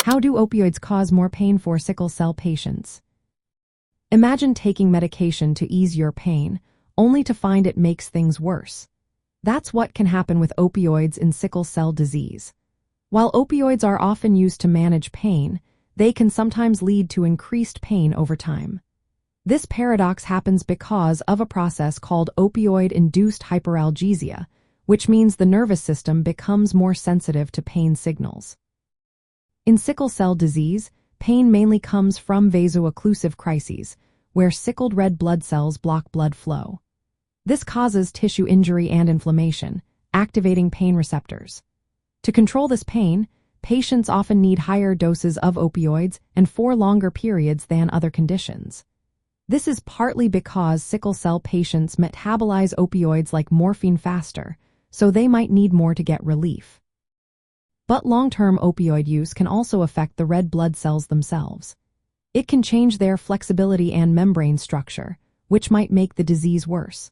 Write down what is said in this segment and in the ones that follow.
How do opioids cause more pain for sickle cell patients? Imagine taking medication to ease your pain, only to find it makes things worse. That's what can happen with opioids in sickle cell disease. While opioids are often used to manage pain, they can sometimes lead to increased pain over time. This paradox happens because of a process called opioid-induced hyperalgesia, which means the nervous system becomes more sensitive to pain signals. In sickle cell disease, pain mainly comes from vaso-occlusive crises, where sickled red blood cells block blood flow. This causes tissue injury and inflammation, activating pain receptors. To control this pain, patients often need higher doses of opioids and for longer periods than other conditions. This is partly because sickle cell patients metabolize opioids like morphine faster, so they might need more to get relief. But long-term opioid use can also affect the red blood cells themselves. It can change their flexibility and membrane structure, which might make the disease worse.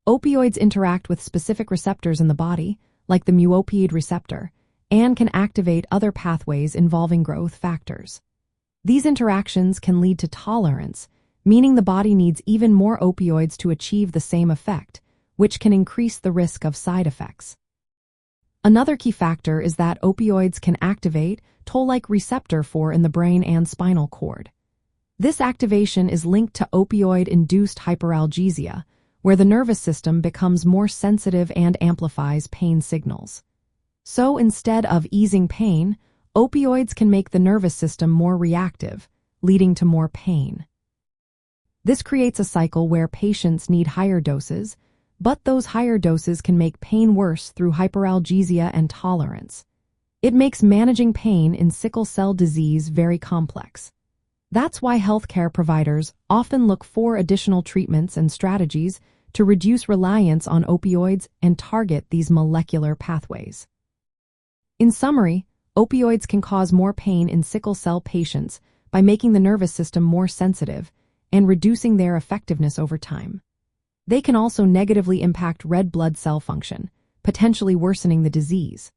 Opioids interact with specific receptors in the body, like the mu-opioid receptor, and can activate other pathways involving growth factors. These interactions can lead to tolerance, meaning the body needs even more opioids to achieve the same effect, which can increase the risk of side effects. Another key factor is that opioids can activate toll-like receptor 4 in the brain and spinal cord. This activation is linked to opioid-induced hyperalgesia, where the nervous system becomes more sensitive and amplifies pain signals. So instead of easing pain, opioids can make the nervous system more reactive, leading to more pain. This creates a cycle where patients need higher doses, but those higher doses can make pain worse through hyperalgesia and tolerance. It makes managing pain in sickle cell disease very complex. That's why healthcare providers often look for additional treatments and strategies to reduce reliance on opioids and target these molecular pathways. In summary, opioids can cause more pain in sickle cell patients by making the nervous system more sensitive and reducing their effectiveness over time. They can also negatively impact red blood cell function, potentially worsening the disease.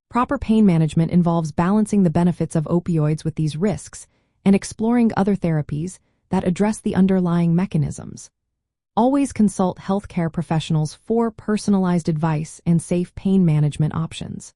Proper pain management involves balancing the benefits of opioids with these risks and exploring other therapies that address the underlying mechanisms. Always consult healthcare professionals for personalized advice and safe pain management options.